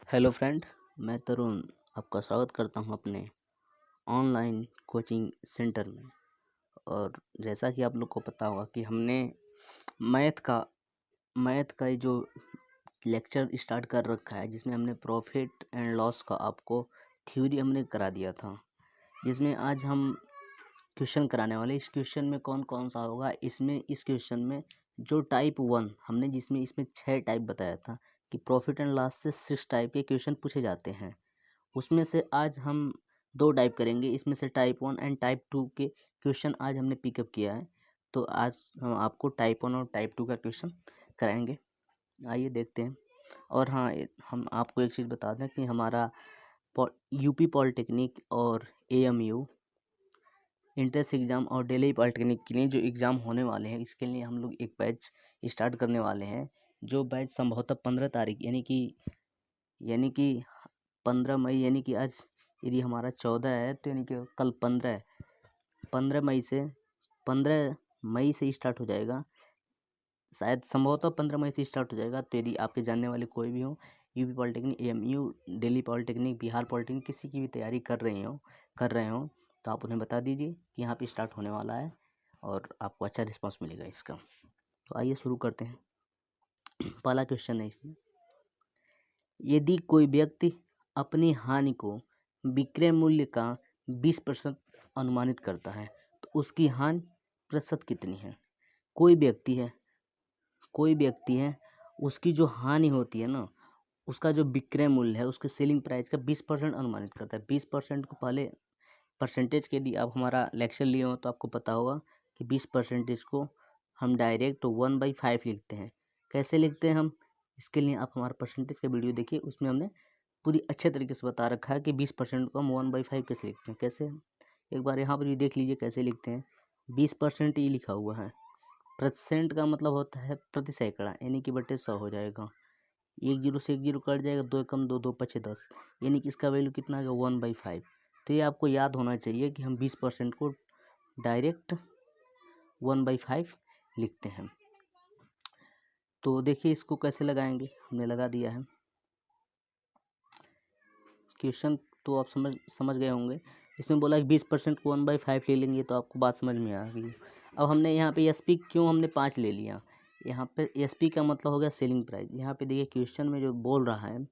Hello friend, मैं तरुण आपका स्वागत करता हूं अपने ऑनलाइन कोचिंग सेंटर में। और जैसा कि आप लोग को पता होगा कि हमने मैथ का ये जो लेक्चर स्टार्ट कर रखा है, जिसमें हमने प्रॉफिट एंड लॉस का आपको थ्योरी हमने करा दिया था, जिसमें आज हम क्वेश्चन कराने वाले। इस क्वेश्चन में कौन कौन सा होगा, इस क्वेश्चन में जो टाइप 1 हमने जिसमें इसमें 6 टाइप बताया था कि प्रॉफिट एंड लॉस से 6 टाइप के क्वेश्चन पूछे जाते हैं, उसमें से आज हम 2 टाइप करेंगे। इसमें से टाइप 1 एंड टाइप 2 के क्वेश्चन आज हमने पिकअप किया है, तो आज हम आपको टाइप 1 और टाइप 2 का क्वेश्चन कराएंगे। आइए देखते हैं। और हाँ, हम आपको एक चीज़ बता दें कि हमारा यूपी पॉलिटेक्निक और AMU इंट्रेंस एग्ज़ाम और दिल्ली पॉलिटेक्निक के लिए जो एग्ज़ाम होने वाले हैं, इसके लिए हम लोग एक बैच स्टार्ट करने वाले हैं। जो बैच संभवतः 15 तारीख यानी कि 15 मई, यानी कि आज यदि हमारा 14 है तो यानी कि कल 15 है। 15 मई से स्टार्ट हो जाएगा, शायद संभवतः 15 मई से स्टार्ट हो जाएगा। तो यदि आपके जानने वाले कोई भी हो, UP polytechnic, AMU, Delhi polytechnic, Bihar polytechnic, किसी की भी तैयारी कर रहे हो तो आप उन्हें बता दीजिए कि यहाँ पे स्टार्ट होने वाला है और आपको अच्छा रिस्पांस मिलेगा इसका। तो आइए शुरू करते हैं। पहला क्वेश्चन है इसमें, यदि कोई व्यक्ति अपनी हानि को विक्रय मूल्य का 20% अनुमानित करता है तो उसकी हानि प्रतिशत कितनी है। कोई व्यक्ति है, उसकी जो हानि होती है ना, उसका जो विक्रय मूल्य है, उसके सेलिंग प्राइस का 20% अनुमानित करता है। 20% को पहले परसेंटेज के, यदि आप हमारा लेक्चर लिए हो तो आपको पता होगा कि 20% को हम डायरेक्ट 1/5 लिखते हैं। कैसे लिखते हैं हम, इसके लिए आप हमारा परसेंटेज का वीडियो देखिए, उसमें हमने पूरी अच्छे तरीके से बता रखा है कि 20% को हम 1/5 कैसे लिखते हैं। कैसे, एक बार यहाँ पर भी देख लीजिए कैसे लिखते हैं। 20% ये लिखा हुआ है, परसेंट का मतलब होता है प्रति सैकड़ा, यानी कि बटे 100 हो जाएगा। 1 जीरो से 1 जीरो कट जाएगा, 2 कम 2, 2 पचे 10, यानी कि इसका वैल्यू कितना आ गया 1/5। तो ये आपको याद होना चाहिए कि हम 20% को डायरेक्ट 1/5 लिखते हैं। तो देखिए इसको कैसे लगाएंगे, हमने लगा दिया है। क्वेश्चन तो आप समझ गए होंगे। इसमें बोला कि 20% को 1/5 ले लेंगे, तो आपको बात समझ में आ गई। अब हमने यहाँ पे SP क्यों हमने 5 ले लिया, यहाँ पे SP का मतलब हो गया सेलिंग प्राइस। यहाँ पे देखिए क्वेश्चन में जो बोल रहा है,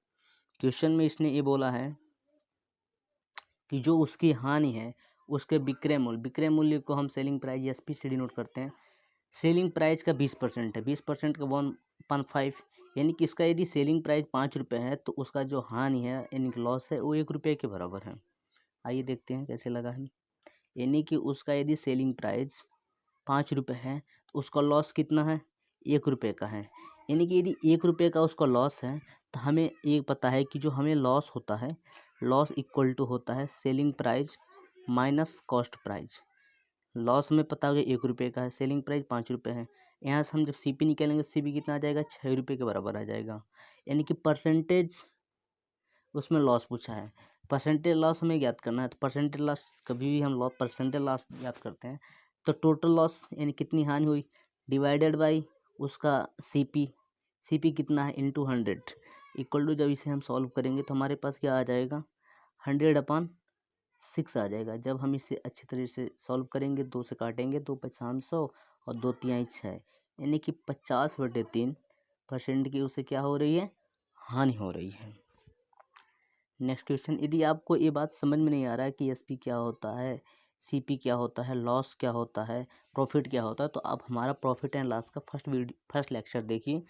क्वेश्चन में इसने ये बोला है कि जो उसकी हानि है उसके विक्रय मूल्य को हम सेलिंग प्राइस SP से डिनोट करते हैं। सेलिंग प्राइस का 20% है, 20% का 1/5, यानी कि इसका यदि सेलिंग प्राइस 5 रुपये है तो उसका जो हानि है यानी कि लॉस है वो 1 रुपये के बराबर है। आइए देखते हैं कैसे लगा है। यानी कि उसका यदि सेलिंग प्राइस 5 रुपये है तो उसका लॉस कितना है, 1 रुपये का है। यानी कि यदि 1 रुपये का उसका लॉस है तो हमें ये पता है कि जो हमें लॉस होता है, लॉस इक्वल टू होता है selling price minus cost price. Loss हमें पता हो गया 1 रुपये का है, सेलिंग प्राइस 5 रुपये है। यहाँ से हम जब CP निकालेंगे, CP कितना आ जाएगा, 6 रुपये के बराबर आ जाएगा। यानी कि परसेंटेज उसमें लॉस पूछा है, परसेंटेज लॉस हमें ज्ञात करना है। तो परसेंटेज लॉस कभी भी हम परसेंटेज लॉस ज्ञात करते हैं तो टोटल लॉस यानी कितनी हानि हुई डिवाइडेड बाई उसका CP कितना है इंटू 100 इक्वल टू, जब इसे हम सॉल्व करेंगे तो हमारे पास क्या आ जाएगा 100/6 आ जाएगा। जब हम इसे अच्छी तरीके से सॉल्व करेंगे, 2 से काटेंगे, 2 500 और 2 तिहाई 6, यानी कि 50/3% की उसे क्या हो रही है, हानि हो रही है। नेक्स्ट क्वेश्चन, यदि आपको ये बात समझ में नहीं आ रहा है कि SP क्या होता है, CP क्या होता है, लॉस क्या होता है, प्रॉफिट क्या होता है, तो आप हमारा प्रॉफिट एंड लॉस का फर्स्ट लेक्चर देखिए,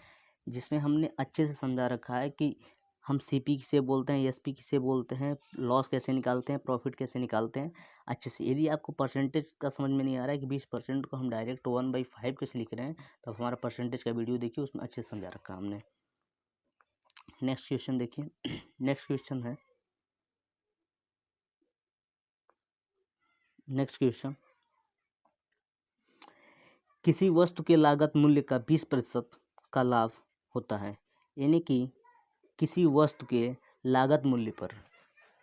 जिसमें हमने अच्छे से समझा रखा है कि हम CP किसे बोलते हैं, SP किसे बोलते हैं, लॉस कैसे निकालते हैं, प्रॉफिट कैसे निकालते हैं अच्छे से। यदि आपको परसेंटेज का समझ में नहीं आ रहा है कि 20% को हम डायरेक्ट 1/5 कैसे लिख रहे हैं, तो आप हमारा परसेंटेज का वीडियो देखिए, उसमें अच्छे से समझा रखा है हमने। नेक्स्ट क्वेश्चन देखिए। नेक्स्ट क्वेश्चन, किसी वस्तु के लागत मूल्य का 20% का लाभ होता है। यानी कि किसी वस्तु के लागत मूल्य पर,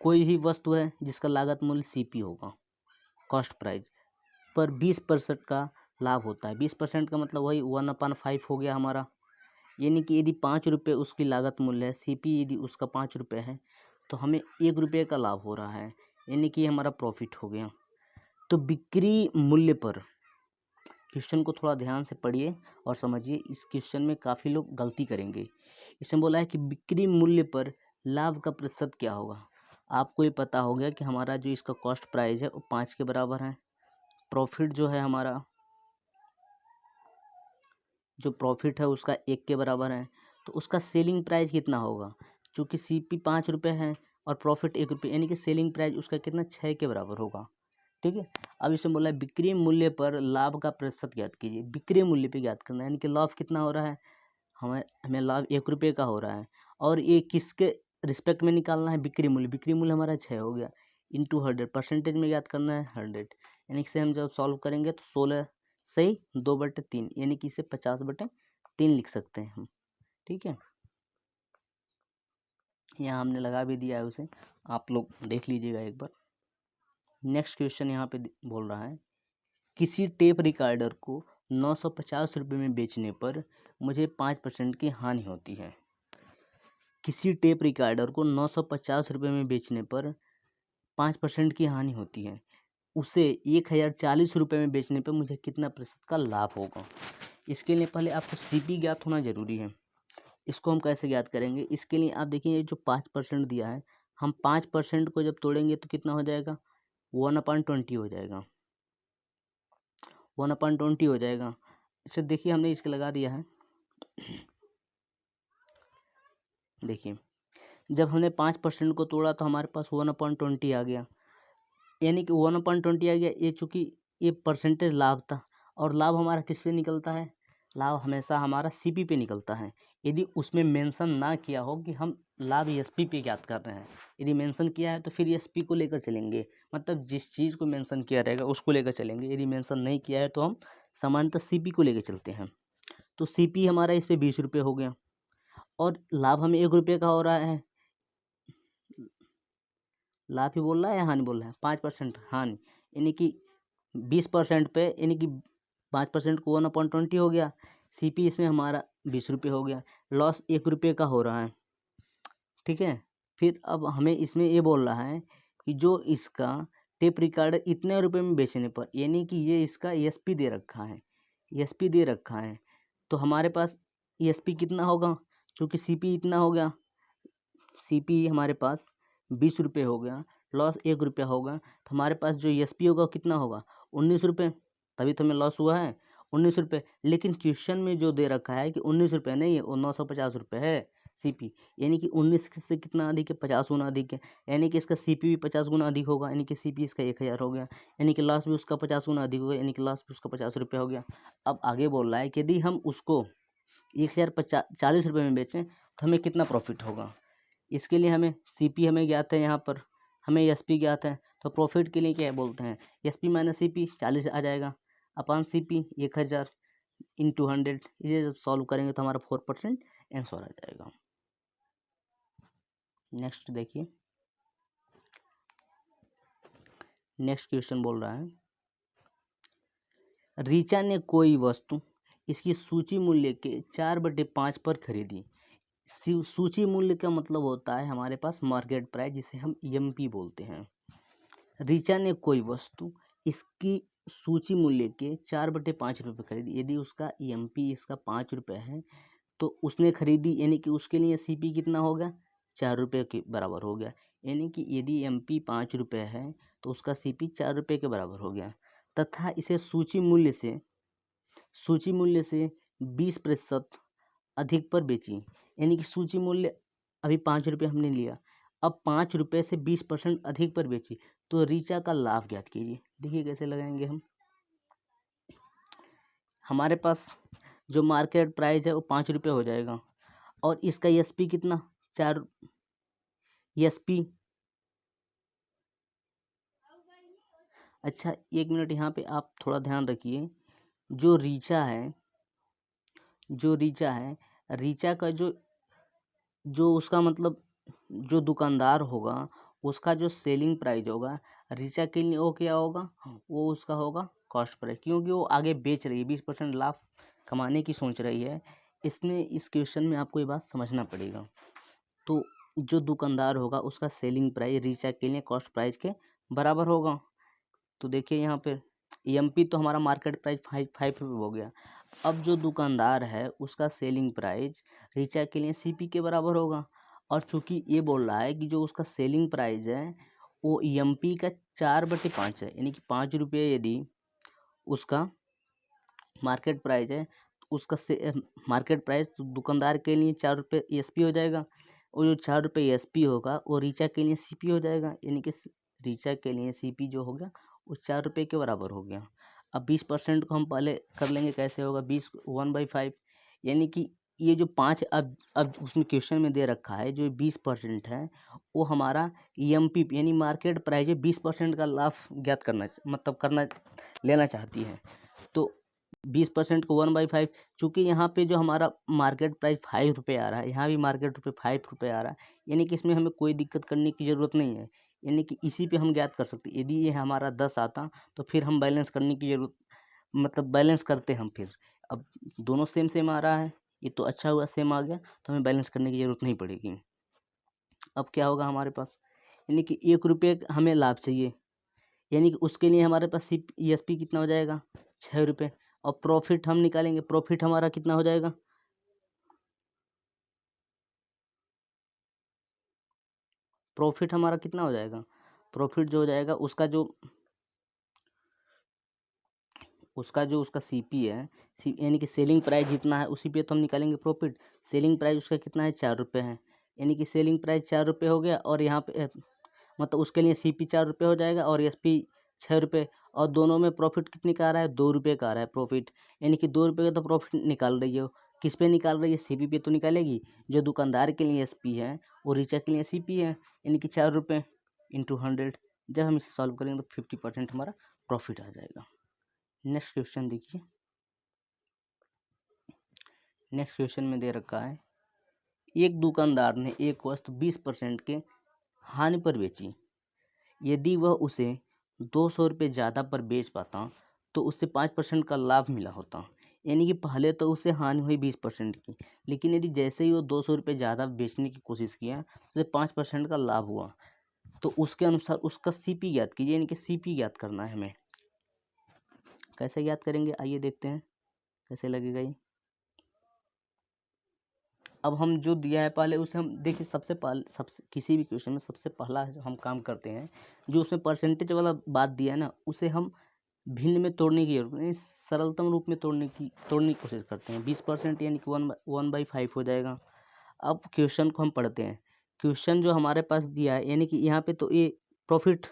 कोई भी वस्तु है जिसका लागत मूल्य CP होगा, कॉस्ट प्राइस, पर 20% का लाभ होता है। 20% का मतलब वही 1/5 हो गया हमारा। यानी कि यदि 5 रुपये उसकी लागत मूल्य है, सीपी यदि उसका 5 रुपये है, तो हमें 1 रुपये का लाभ हो रहा है, यानी कि हमारा प्रॉफिट हो गया। तो बिक्री मूल्य पर, क्वेश्चन को थोड़ा ध्यान से पढ़िए और समझिए, इस क्वेश्चन में काफ़ी लोग गलती करेंगे। इसमें बोला है कि बिक्री मूल्य पर लाभ का प्रतिशत क्या होगा। आपको ये पता हो गया कि हमारा जो इसका कॉस्ट प्राइस है वो 5 के बराबर है। प्रॉफिट जो है हमारा, जो प्रॉफिट है उसका 1 के बराबर है, तो उसका सेलिंग प्राइस कितना होगा। चूँकि सीपी 5 रुपये है और प्रॉफिट 1 रुपये, यानी कि सेलिंग प्राइस उसका कितना 6 के बराबर होगा। ठीक है। अब इसमें बोला है बिक्री मूल्य पर लाभ का प्रतिशत ज्ञात कीजिए। बिक्री मूल्य पे ज्ञात करना है, यानी कि लाभ कितना हो रहा है, हमें लाभ 1 रुपये का हो रहा है, और ये किसके रिस्पेक्ट में निकालना है, बिक्री मूल्य। बिक्री मूल्य हमारा 6 हो गया, इंटू 100, परसेंटेज में ज्ञात करना है 100, यानी कि हम जब सॉल्व करेंगे तो 16 सही 2/3, यानी कि इसे 50/3 लिख सकते हैं हम। ठीक है, यहाँ हमने लगा भी दिया है उसे, आप लोग देख लीजिएगा एक बार। नेक्स्ट क्वेश्चन यहाँ पे बोल रहा है, किसी टेप रिकॉर्डर को 950 रुपये में बेचने पर मुझे 5% की हानि होती है। किसी टेप रिकॉर्डर को 950 रुपये में बेचने पर 5% की हानि होती है, उसे 1040 रुपये में बेचने पर मुझे कितना प्रतिशत का लाभ होगा। इसके लिए पहले आपको सीपी ज्ञात होना जरूरी है। इसको हम कैसे ज्ञात करेंगे, इसके लिए आप देखिए जो 5% दिया है, हम 5% को जब तोड़ेंगे तो कितना हो जाएगा, 1/20 हो जाएगा, 1/20 हो जाएगा। इसे देखिए हमने इसके लगा दिया है। देखिए जब हमने 5% को तोड़ा तो हमारे पास 1/20 आ गया, यानी कि 1/20 आ गया। ये चूँकि ये परसेंटेज लाभ था, और लाभ हमारा किस पे निकलता है, लाभ हमेशा हमारा सीपी पे निकलता है। यदि उसमें मेंशन ना किया हो कि हम लाभ एसपी पे ज्ञात कर रहे हैं, यदि मेंशन किया है तो फिर एसपी को लेकर चलेंगे, मतलब जिस चीज़ को मेंशन किया रहेगा उसको लेकर चलेंगे। यदि मेंशन नहीं किया है तो हम सामान्यतः सीपी को लेकर चलते हैं। तो सीपी हमारा इस पर 20 रुपये हो गया, और लाभ हमें 1 रुपये का हो रहा है। लाभ ही बोल रहा है या हानि बोल रहा है, 5% हानि, यानी कि 20% पे, यानी कि 5% को 1/20 हो गया। सीपी इसमें हमारा 20 रुपये हो गया, लॉस 1 रुपये का हो रहा है। ठीक है, फिर अब हमें इसमें ये बोल रहा है कि जो इसका टेप रिकॉर्डर इतने रुपए में बेचने पर, यानी कि ये इसका एसपी दे रखा है, एसपी दे रखा है, तो हमारे पास एसपी कितना होगा, चूँकि सीपी इतना हो गया, सीपी हमारे पास 20 रुपये हो गया, लॉस 1 रुपया होगा, तो हमारे पास जो एसपी होगा कितना होगा, 19 रुपये, तभी तो हमें लॉस हुआ है 19 रुपये। लेकिन क्वेश्चन में जो दे रखा है कि 19 रुपये नहीं है, वो 950 रुपये है सीपी, यानी कि 19 से कितना अधिक है, 50 गुना अधिक है, यानी कि इसका सीपी भी 50 गुना अधिक होगा, यानी कि सीपी इसका 1000 हो गया, यानी कि लॉस भी उसका 50 गुना अधिक होगा, यानी कि लॉस भी उसका 50 रुपये हो गया। अब आगे बोल रहा है कि यदि हम उसको 1040 रुपये में बेचें तो हमें कितना प्रॉफिट होगा। इसके लिए हमें सीपी हमें ज्ञात है, यहाँ पर हमें एसपी ज्ञात है, तो प्रॉफिट के लिए क्या बोलते हैं, एसपी माइनस सीपी 40 आ जाएगा, अपान सीपी 1000 इंटू 100। इसे जब सॉल्व करेंगे तो हमारा 4% आंसर आ जाएगा। नेक्स्ट देखिए, नेक्स्ट क्वेश्चन बोल रहा है, रीचा ने कोई वस्तु इसकी सूची मूल्य के 4/5 पर खरीदी। सूची मूल्य का मतलब होता है हमारे पास मार्केट प्राइस, जिसे हम ईएमपी बोलते हैं। रीचा ने कोई वस्तु इसकी सूची मूल्य के 4/5 रुपये खरीदी, यदि उसका ईएमपी इसका 5 रुपये है तो उसने खरीदी, यानी कि उसके लिए सीपी कितना होगा, 4 रुपये के बराबर हो गया, यानी कि यदि एमपी 5 रुपये है तो उसका सीपी 4 रुपये के बराबर हो गया, तथा इसे सूची मूल्य से 20% अधिक पर बेची, यानी कि सूची मूल्य अभी 5 रुपये हमने लिया, अब 5 रुपये से 20% अधिक पर बेची, तो रीचा का लाभ ज्ञात कीजिए। देखिए कैसे लगाएंगे हम, हमारे पास जो मार्केट प्राइस है वो 5 रुपये हो जाएगा, और इसका एसपी कितना 4, एसपी, अच्छा 1 मिनट यहाँ पे आप थोड़ा ध्यान रखिए, जो रीचा है, रीचा का जो उसका मतलब जो दुकानदार होगा उसका जो सेलिंग प्राइस होगा रीचा के लिए, वो क्या होगा, वो उसका होगा कॉस्ट प्राइस, क्योंकि वो आगे बेच रही है, 20% लाभ कमाने की सोच रही है। इसमें इस क्वेश्चन में आपको ये बात समझना पड़ेगा। तो जो दुकानदार होगा उसका सेलिंग प्राइस रीचा के लिए कॉस्ट प्राइस के बराबर होगा। तो देखिए यहाँ पे EMP तो हमारा मार्केट प्राइस 5 रुपये हो गया। अब जो दुकानदार है उसका सेलिंग प्राइस रीचा के लिए CP के बराबर होगा। और चूंकि ये बोल रहा है कि जो उसका सेलिंग प्राइस है वो EMP का 4/5 है, यानी कि 5 रुपये यदि उसका मार्केट प्राइस है, तो उसका मार्केट प्राइस तो दुकानदार के लिए 4 रुपये ESP हो जाएगा, और जो 4 रुपये ESP होगा वो रीचा के लिए CP हो जाएगा, यानी कि रीचा के लिए CP जो हो गया वो 4 रुपये के बराबर हो गया। अब 20% को हम पहले कर लेंगे, कैसे होगा, 20 1/5, यानी कि ये जो 5 अब उसमें क्वेश्चन में दे रखा है जो 20% है वो हमारा EMP यानी मार्केट प्राइस है 20% का लाभ ज्ञात करना, मतलब करना लेना चाहती है। तो 20% को 1/5, चूँकि यहाँ पे जो हमारा मार्केट प्राइस 5 रुपये आ रहा है, यहाँ भी मार्केट 5 रुपये आ रहा है, यानी कि इसमें हमें कोई दिक्कत करने की ज़रूरत नहीं है, यानी कि इसी पे हम ज्ञात कर सकते। यदि ये हमारा 10 आता तो फिर हम बैलेंस करने की ज़रूरत, मतलब बैलेंस करते हम फिर। अब दोनों सेम सेम आ रहा है, ये तो अच्छा हुआ सेम आ गया, तो हमें बैलेंस करने की ज़रूरत नहीं पड़ेगी। अब क्या होगा हमारे पास, यानी कि 1 रुपये हमें लाभ चाहिए, यानी कि उसके लिए हमारे पास ESP कितना हो जाएगा, 6 रुपये। और प्रॉफिट हम निकालेंगे, प्रॉफिट हमारा कितना हो जाएगा, प्रॉफिट हमारा कितना हो जाएगा, प्रॉफिट जो हो जाएगा उसका CP है, यानी कि सेलिंग प्राइस जितना है उसी पे तो हम निकालेंगे प्रॉफिट। सेलिंग प्राइस उसका कितना है, 4 रुपये है, यानी कि सेलिंग प्राइस 4 रुपये हो गया, और यहाँ पे मतलब उसके लिए CP 4 रुपये हो जाएगा और ESP 6 रुपये, और दोनों में प्रॉफिट कितने का आ रहा है, 2 रुपये का आ रहा है प्रॉफिट, यानी कि 2 रुपये का तो प्रॉफिट निकाल रही है। किस पे निकाल रही है, CP पे तो निकालेगी। जो दुकानदार के लिए SP है वो रीचा के लिए CP है, यानी कि 4 रुपये इंटू 100। जब हम इसे सॉल्व करेंगे तो 50% हमारा प्रॉफिट आ जाएगा। नेक्स्ट क्वेश्चन देखिए, नेक्स्ट क्वेश्चन में दे रखा है, एक दुकानदार ने एक वस्तु 20% के हानि पर बेची। यदि वह उसे 200 रुपये ज़्यादा पर बेच पाता तो उससे 5% का लाभ मिला होता, यानी कि पहले तो उसे हानि हुई 20% की, लेकिन यदि जैसे ही वो 200 रुपये ज़्यादा बेचने की कोशिश किया तो उसे 5% का लाभ हुआ। तो उसके अनुसार उसका CP ज्ञात कीजिए, यानी कि CP ज्ञात करना है हमें। कैसे ज्ञात करेंगे, आइए देखते हैं कैसे लगेगा ये। अब हम जो दिया है पहले उसे हम देखिए, सबसे किसी भी क्वेश्चन में सबसे पहला जो हम काम करते हैं, जो उसमें परसेंटेज वाला बात दिया है ना, उसे हम भिन्न में तोड़ने की जरूरत नहीं, सरलतम रूप में तोड़ने की कोशिश करते हैं। 20% यानी कि 1/5 हो जाएगा। अब क्वेश्चन को हम पढ़ते हैं। क्वेश्चन जो हमारे पास दिया है, यानी कि यहाँ पे तो ये प्रॉफिट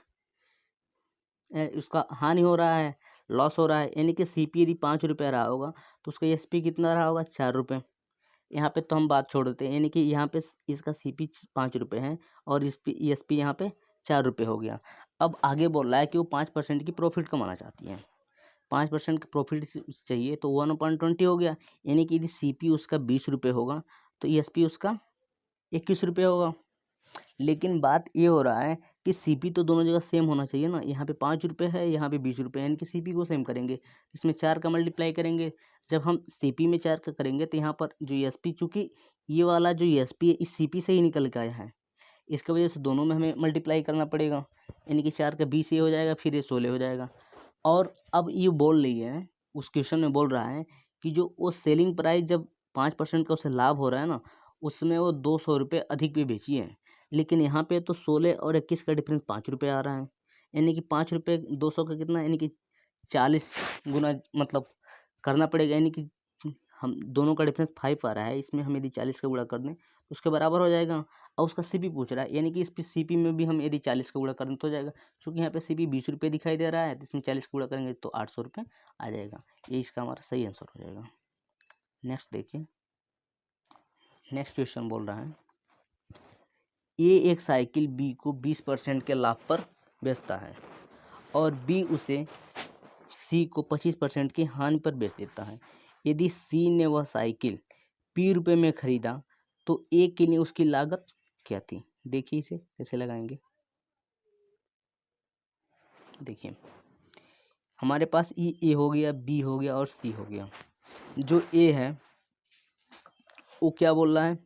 उसका हानि हो रहा है, लॉस हो रहा है, यानी कि CP यदि 5 रुपये रहा होगा तो उसका ESP कितना रहा होगा, 4 रुपये। यहाँ पे तो हम बात छोड़ देते हैं, यानी कि यहाँ पे इसका CP 5 रुपये है और इस पे ESP यहाँ पे 4 रुपये हो गया। अब आगे बोल रहा है कि वो 5% की प्रॉफिट कमाना चाहती है, 5% की प्रॉफिट चाहिए, तो 1/20 हो गया, यानी कि यदि CP उसका 20 रुपये होगा तो ESP उसका 21 रुपये होगा। लेकिन बात ये हो रहा है कि CP तो दोनों जगह सेम होना चाहिए ना, यहाँ पे 5 रुपये है, यहाँ पे 20 रुपये, यानी कि CP को सेम करेंगे, इसमें 4 का मल्टीप्लाई करेंगे। जब हम CP में 4 का करेंगे तो यहाँ पर जो ESP, चूँकि ये वाला जो ESP है इस CP से ही निकल के आया है, इसकी वजह से दोनों में हमें मल्टीप्लाई करना पड़ेगा, यानी कि 4 का 20 ये हो जाएगा, फिर ये 16 हो जाएगा। और अब ये बोल रही है, उस क्वेश्चन में बोल रहा है कि जो वो सेलिंग प्राइस जब 5% का उसे लाभ हो रहा है ना, उसमें वो 200 रुपये अधिक पे बेची है, लेकिन यहाँ पे तो 16 और 21 का डिफरेंस 5 रुपये आ रहा है, यानी कि 5 रुपये 200 का कितना, यानी कि 40 गुना मतलब करना पड़ेगा, यानी कि हम दोनों का डिफरेंस 5 आ रहा है, इसमें हम यदि 40 का गुणा कर दें तो उसके बराबर हो जाएगा। और उसका CP पूछ रहा है, यानी कि इस पे CP में भी हम यदि 40 का गुणा कर दें तो हो जाएगा, क्योंकि यहाँ पे CP 20 रुपये दिखाई दे रहा है, तो इसमें 40 का गुणा करेंगे तो 800 रुपये आ जाएगा। ये इसका हमारा सही आंसर हो जाएगा। नेक्स्ट देखिए, नेक्स्ट क्वेश्चन बोल रहा है, ए एक साइकिल B को 20% के लाभ पर बेचता है और B उसे C को 25% की हानि पर बेच देता है। यदि C ने वह साइकिल P रुपये में खरीदा तो A के लिए उसकी लागत क्या थी। देखिए इसे कैसे लगाएंगे। देखिए हमारे पास ए हो गया, बी हो गया और सी हो गया। जो ए है वो क्या बोल रहा है,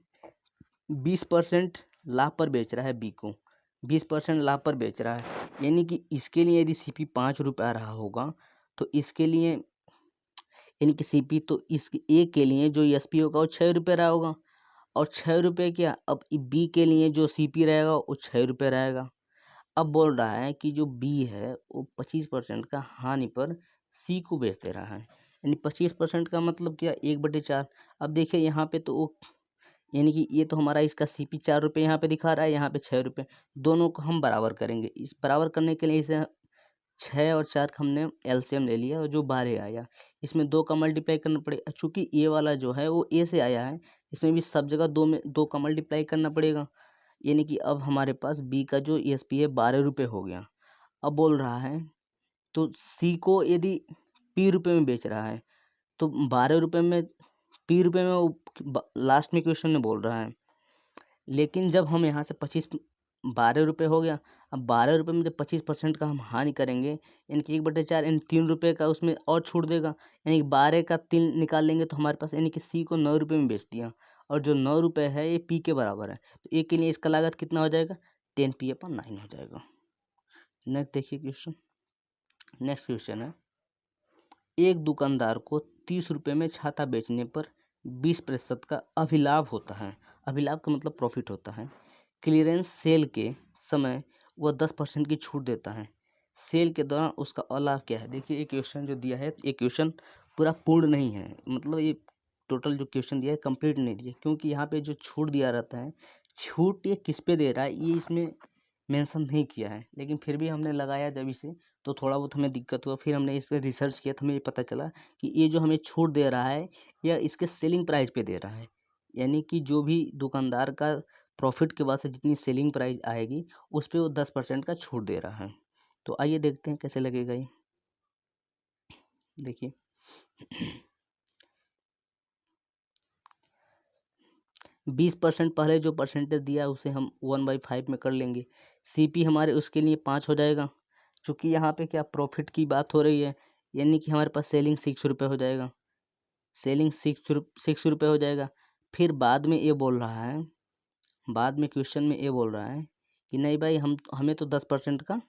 20% लाभ पर बेच रहा है बी को, 20% लाभ पर बेच रहा है। यानी कि इसके लिए यदि सीपी 5 रुपये आ रहा होगा तो इसके लिए यानी कि सीपी तो इस ए के लिए जो एसपी होगा वो 6 रुपये रहा होगा, और 6 रुपये क्या, अब बी के लिए जो सीपी रहेगा वो 6 रुपये रहेगा। अब बोल रहा है कि जो बी है वो 25% का हानि पर सी को बेच दे रहा है। यानी 25% का मतलब क्या, 1/4। अब देखिए यहाँ पे तो वो यानी कि ये तो हमारा इसका सीपी 4 रुपये यहाँ पे दिखा रहा है, यहाँ पे 6 रुपये। दोनों को हम बराबर करेंगे। इस बराबर करने के लिए इसे 6 और 4 का हमने एलसीएम ले लिया और जो 12 आया, इसमें 2 का मल्टीप्लाई करना पड़ेगा। चूँकि ये वाला जो है वो ए से आया है, इसमें भी सब जगह 2 में 2 का मल्टीप्लाई करना पड़ेगा। यानी कि अब हमारे पास बी का जो एसपी है 12 रुपये हो गया। अब बोल रहा है तो सी को यदि पी रुपये में बेच रहा है तो 12 रुपये में पी रुपये में वो लास्ट में क्वेश्चन में बोल रहा है। लेकिन जब हम यहाँ से 12 रुपये हो गया, अब 12 रुपये में जब 25% का हम हानि करेंगे, यानी कि 1/4 यानी 3 रुपये का उसमें और छूट देगा। यानी कि 12 का 3 निकाल लेंगे तो हमारे पास यानी कि सी को 9 रुपये में बेच दिया, और जो 9 रुपये है ये पी के बराबर है। तो ए के लिए इसका लागत कितना हो जाएगा, 10p/9 हो जाएगा। नेक्स्ट देखिए क्वेश्चन। नेक्स्ट क्वेश्चन है, एक दुकानदार को 30 रुपये में छाता बेचने पर 20% का अभिलाभ होता है। अभिलाभ का मतलब प्रॉफिट होता है। क्लियरेंस सेल के समय वह 10% की छूट देता है। सेल के दौरान उसका अलाभ क्या है। देखिए ये क्वेश्चन जो दिया है, ये क्वेश्चन पूरा पूर्ण नहीं है, मतलब ये टोटल जो क्वेश्चन दिया है कंप्लीट नहीं दिया, क्योंकि यहाँ पे जो छूट दिया रहता है, छूट ये किस पे दे रहा है ये इसमें मेंशन नहीं किया है। लेकिन फिर भी हमने लगाया जब इसे, तो थोड़ा बहुत हमें दिक्कत हुआ, फिर हमने इस पर रिसर्च किया तो हमें ये पता चला कि ये जो हमें छूट दे रहा है यह इसके सेलिंग प्राइस पे दे रहा है। यानी कि जो भी दुकानदार का प्रॉफिट के बाद से जितनी सेलिंग प्राइस आएगी उस पे वो 10% का छूट दे रहा है। तो आइए देखते हैं कैसे लगेगा ये। देखिए 20% पहले जो परसेंटेज दिया है उसे हम 1/5 में कर लेंगे। सीपी हमारे उसके लिए 5 हो जाएगा। चूँकि यहाँ पे क्या प्रॉफिट की बात हो रही है, यानी कि हमारे पास सेलिंग 6 रुपये हो जाएगा। सेलिंग 6 रुपये हो जाएगा। फिर बाद में ये बोल रहा है, बाद में क्वेश्चन में ये बोल रहा है कि नहीं भाई हमें तो 10% का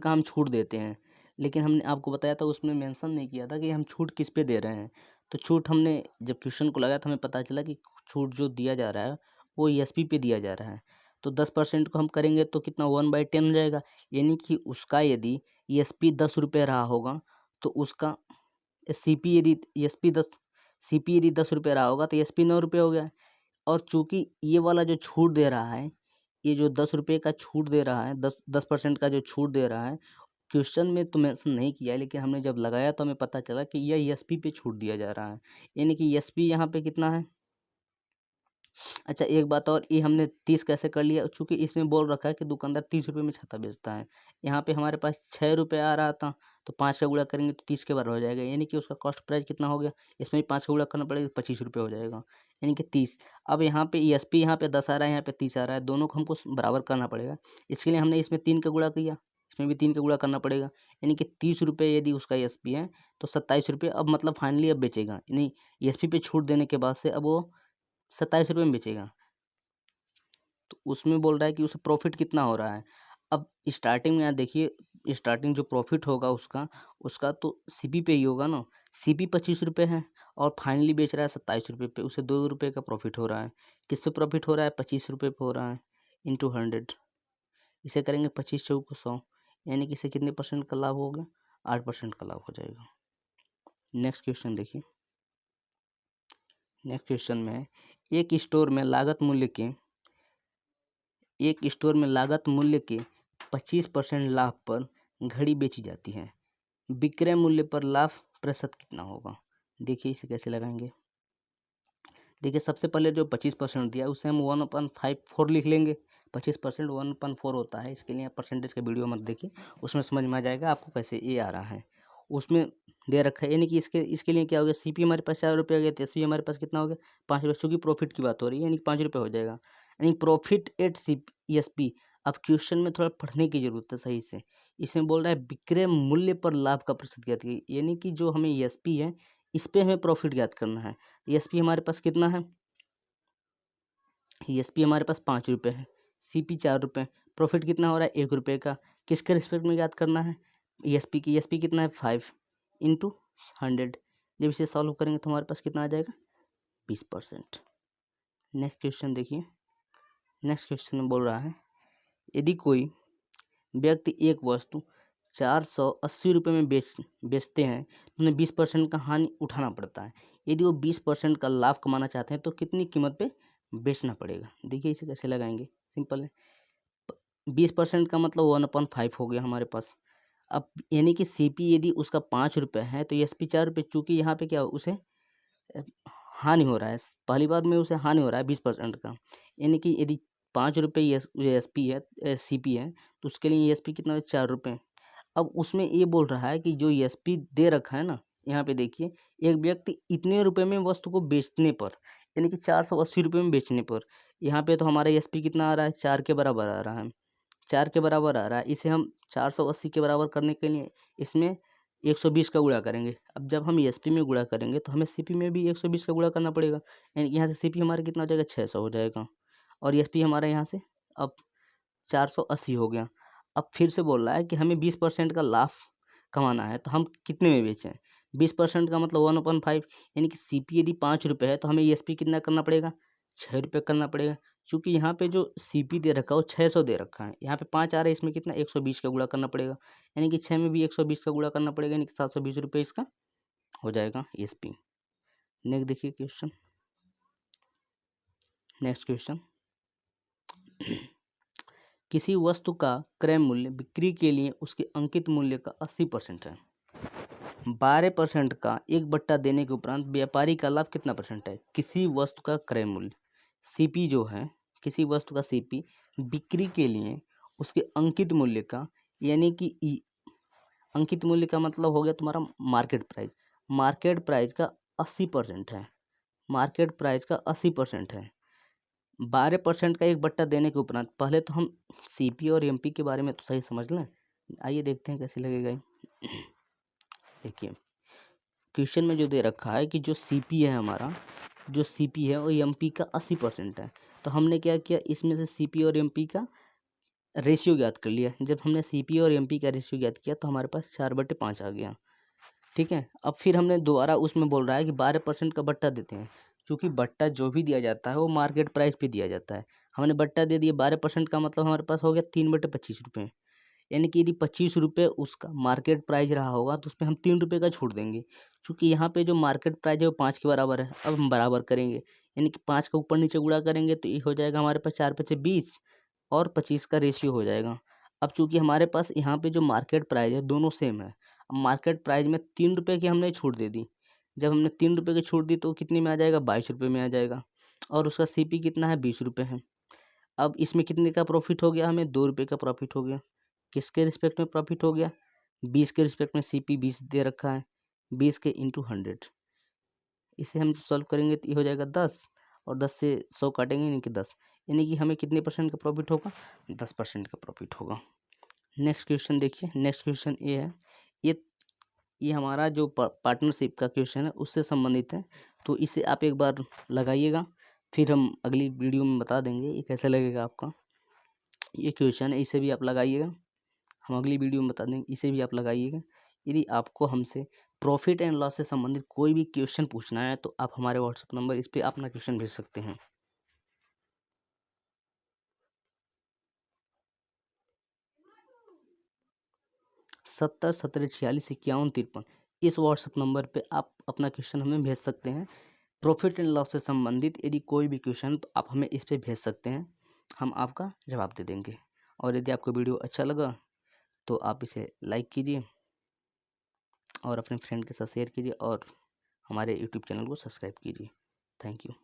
हम छूट देते हैं। लेकिन हमने आपको बताया था, उसमें मेंशन नहीं किया था कि हम छूट किस पे दे रहे हैं। तो छूट हमने जब क्वेश्चन को लगाया तो हमें पता चला कि छूट जो दिया जा रहा है वो एसपी पे दिया जा रहा है। तो 10% को हम करेंगे तो कितना 1/10 हो जाएगा। यानी कि उसका यदि एसपी 10 रुपये रहा होगा तो उसका सीपी यदि एसपी 10 रुपये रहा होगा तो एसपी 9 रुपये हो गया। और चूँकि ये वाला जो छूट दे रहा है, ये जो 10 रुपये का छूट दे रहा है, 10% का जो छूट दे रहा है, क्वेश्चन में तो मेंशन नहीं किया है, लेकिन हमने जब लगाया तो हमें पता चला कि यह एसपी पे छूट दिया जा रहा है। यानी कि एसपी यहाँ पे कितना है। अच्छा एक बात और, ये हमने 30 कैसे कर लिया, चूँकि इसमें बोल रखा है कि दुकानदार 30 रुपये में छाता बेचता है। यहाँ पे हमारे पास 6 रुपये आ रहा था, तो 5 का गुणा करेंगे तो 30 के बराबर हो जाएगा। यानी कि उसका कॉस्ट प्राइस कितना हो गया, इसमें भी 5 का गुणा करना पड़ेगा, 25 रुपये हो जाएगा, यानी कि 30। अब यहाँ पे एसपी यहाँ पे 10 आ रहा है, यहाँ पे 30 आ रहा है, दोनों को हमको बराबर करना पड़ेगा। इसके लिए हमने इसमें 3 का गुणा किया, इसमें भी 3 का गुणा करना पड़ेगा। यानी कि 30 रुपये यदि उसका एसपी है तो 27 रुपये अब मतलब फाइनली अब बेचेगा। यानी एसपी पे छूट देने के बाद से अब वो 27 रुपये में बेचेगा। तो उसमें बोल रहा है कि उसे प्रॉफिट कितना हो रहा है। अब स्टार्टिंग में यहाँ देखिए, स्टार्टिंग जो प्रॉफिट होगा उसका तो सीपी पे ही होगा ना। सीपी 25 रुपये है और फाइनली बेच रहा है 27 रुपये पे, उसे 2 रुपये का प्रॉफिट हो रहा है। किस पे प्रॉफिट हो रहा है, 25 रुपये पे हो रहा है, इंटू 100। इसे करेंगे 25 चौको 100, यानी कि इसे कितने परसेंट का लाभ हो गया, 8% का लाभ हो जाएगा। नेक्स्ट क्वेश्चन देखिए। नेक्स्ट क्वेश्चन में एक स्टोर में लागत मूल्य के 25% लाभ पर घड़ी बेची जाती है। विक्रय मूल्य पर लाभ प्रतिशत कितना होगा। देखिए इसे कैसे लगाएंगे। देखिए सबसे पहले जो 25% दिया उसे हम 1/4 लिख लेंगे। 25% 1/4 होता है। इसके लिए परसेंटेज का वीडियो मत देखिए, उसमें समझ में आ जाएगा आपको कैसे ये आ रहा है। उसमें दे रखा है, यानी कि इसके लिए क्या हो गया, सीपी हमारे पास 4 रुपये हो गया, तो एसपी हमारे पास कितना हो गया, 5 रुपये। चूँकि प्रॉफिट की बात हो रही है, यानी 5 रुपये हो जाएगा। यानी प्रॉफिट एट एसपी अब क्वेश्चन में थोड़ा पढ़ने की जरूरत है सही से। इसमें बोल रहा है विक्रय मूल्य पर लाभ का प्रतिशत ज्ञात कीजिए, यानी कि जो हमें एसपी है इस पे हमें प्रॉफिट ज्ञात करना है। एसपी हमारे पास कितना है, एसपी हमारे पास 5 रुपये है, सीपी 4 रुपये, प्रॉफिट कितना हो रहा है 1 रुपये का। किसके रिस्पेक्ट में ज्ञात करना है, एसपी की। एसपी कितना है 5 इंटू 100। जब इसे सॉल्व करेंगे तो हमारे पास कितना आ जाएगा 20%। नेक्स्ट क्वेश्चन देखिए। नेक्स्ट क्वेश्चन में बोल रहा है यदि कोई व्यक्ति एक वस्तु 480 रुपये में बेचते हैं तो उन्हें 20% का हानि उठाना पड़ता है। यदि वो 20% का लाभ कमाना चाहते हैं तो कितनी कीमत पे बेचना पड़ेगा। देखिए इसे कैसे लगाएंगे, सिंपल है। 20% का मतलब 1/5 हो गया हमारे पास। अब यानी कि सीपी यदि उसका 5 रुपये है तो एसपी 4 रुपये, चूँकि यहाँ पे क्या उसे हानि हो रहा है, पहली बार में उसे हानि हो रहा है 20% का। यानी कि यदि 5 रुपये एसपी है, सीपी है, तो उसके लिए एसपी कितना है 4 रुपये। अब उसमें ये बोल रहा है कि जो एसपी दे रखा है ना, यहाँ पे देखिए एक व्यक्ति इतने रुपए में वस्तु को बेचने पर, यानी कि 480 रुपये में बेचने पर, यहाँ पे तो हमारा एसपी कितना आ रहा है 4 के बराबर आ रहा है, 4 के बराबर आ रहा है। इसे हम 480 के बराबर करने के लिए इसमें 120 का गुणा करेंगे। अब जब हम एसपी में गुणा करेंगे तो हमें सीपी में भी 120 का गुणा करना पड़ेगा, यानी कि यहाँ से सीपी हमारा कितना हो जाएगा 600 हो जाएगा, और एसपी हमारा यहाँ से अब 480 हो गया। अब फिर से बोल रहा है कि हमें 20% का लाभ कमाना है तो हम कितने में बेचें। 20% का मतलब 1/5, यानी कि सीपी यदि 5 रुपये है तो हमें एसपी कितना करना पड़ेगा 6 रुपये करना पड़ेगा। क्योंकि यहाँ पे जो सीपी दे रखा है वो 600 दे रखा है, यहाँ पे 5 आ रहा है, इसमें कितना 120 का गुणा करना पड़ेगा, यानी कि 6 में भी 120 का गुणा करना पड़ेगा, यानी कि 720 रुपये इसका हो जाएगा एसपी। नेक्स्ट देखिए क्वेश्चन। नेक्स्ट क्वेश्चन किसी वस्तु का क्रय मूल्य बिक्री के लिए उसके अंकित मूल्य का 80% है। 12% का 1/, देने के उपरांत व्यापारी का लाभ कितना % है। किसी वस्तु का क्रय मूल्य सीपी जो है, किसी वस्तु का सीपी बिक्री के लिए उसके अंकित मूल्य का, यानी कि अंकित मूल्य का मतलब हो गया तुम्हारा मार्केट प्राइस। मार्केट प्राइस का 80% है, मार्केट प्राइस का 80% है। 12% का 1/, देने के उपरांत, पहले तो हम सीपी और एमपी के बारे में तो सही समझ लें। आइए देखते हैं कैसे लगेगा ये। देखिए क्वेश्चन में जो दे रखा है कि जो सीपी है हमारा, जो सीपी है वो एमपी का 80% है। तो हमने क्या किया, इसमें से सीपी और एमपी का रेशियो ज्ञात कर लिया। जब हमने सीपी और एमपी का रेशियो ज्ञात किया तो हमारे पास 4/5 आ गया। ठीक है, अब फिर हमने दोबारा उसमें बोल रहा है कि 12% का बट्टा देते हैं। क्योंकि बट्टा जो भी दिया जाता है वो मार्केट प्राइस पे दिया जाता है। हमने बट्टा दे दिया 12% का मतलब हमारे पास हो गया 3/25 रुपये। यानी कि यदि 25 रुपये उसका मार्केट प्राइस रहा होगा तो उसमें हम 3 रुपये का छूट देंगे। क्योंकि यहाँ पे जो मार्केट प्राइस है वो 5 के बराबर है। अब हम बराबर करेंगे, यानी कि 5 का ऊपर नीचे गुणा करेंगे तो ये हो जाएगा हमारे पास 4×5 = 20 और 25 का रेशियो हो जाएगा। अब चूंकि हमारे पास यहाँ पे जो मार्केट प्राइस है दोनों सेम है, अब मार्केट प्राइस में 3 रुपये की हमने छूट दे दी। जब हमने 3 रुपये की छूट दी तो कितने में आ जाएगा 22 रुपये में आ जाएगा, और उसका सीपी कितना है 20 रुपये है। अब इसमें कितने का प्रॉफिट हो गया, हमें 2 रुपये का प्रॉफिट हो गया। किसके रिस्पेक्ट में प्रॉफिट हो गया, 20 के रिस्पेक्ट में। सीपी 20 दे रखा है, 20 के इंटू 100। इसे हम सॉल्व करेंगे तो ये हो जाएगा 10, और 10 से 100 काटेंगे यानी कि 10, यानी कि हमें कितने % का प्रॉफिट होगा 10% का प्रॉफिट होगा। नेक्स्ट क्वेश्चन देखिए। नेक्स्ट क्वेश्चन ये है, ये हमारा जो पार्टनरशिप का क्वेश्चन है उससे संबंधित है। तो इसे आप एक बार लगाइएगा, फिर हम अगली वीडियो में बता देंगे ये कैसे लगेगा आपका। ये क्वेश्चन है, इसे भी आप लगाइएगा, हम अगली वीडियो में बता देंगे, इसे भी आप लगाइएगा। यदि आपको हमसे प्रॉफिट एंड लॉस से संबंधित कोई भी क्वेश्चन पूछना है तो आप हमारे व्हाट्सएप नंबर इस पर अपना क्वेश्चन भेज सकते हैं। 70 17 46 51 53 इस व्हाट्सएप नंबर पे आप अपना क्वेश्चन हमें भेज सकते हैं। प्रॉफिट एंड लॉस से संबंधित यदि कोई भी क्वेश्चन तो आप हमें इस पर भेज सकते हैं, हम आपका जवाब दे देंगे। और यदि आपको वीडियो अच्छा लगा तो आप इसे लाइक कीजिए और अपने फ्रेंड के साथ शेयर कीजिए, और हमारे यूट्यूब चैनल को सब्सक्राइब कीजिए। Thank you.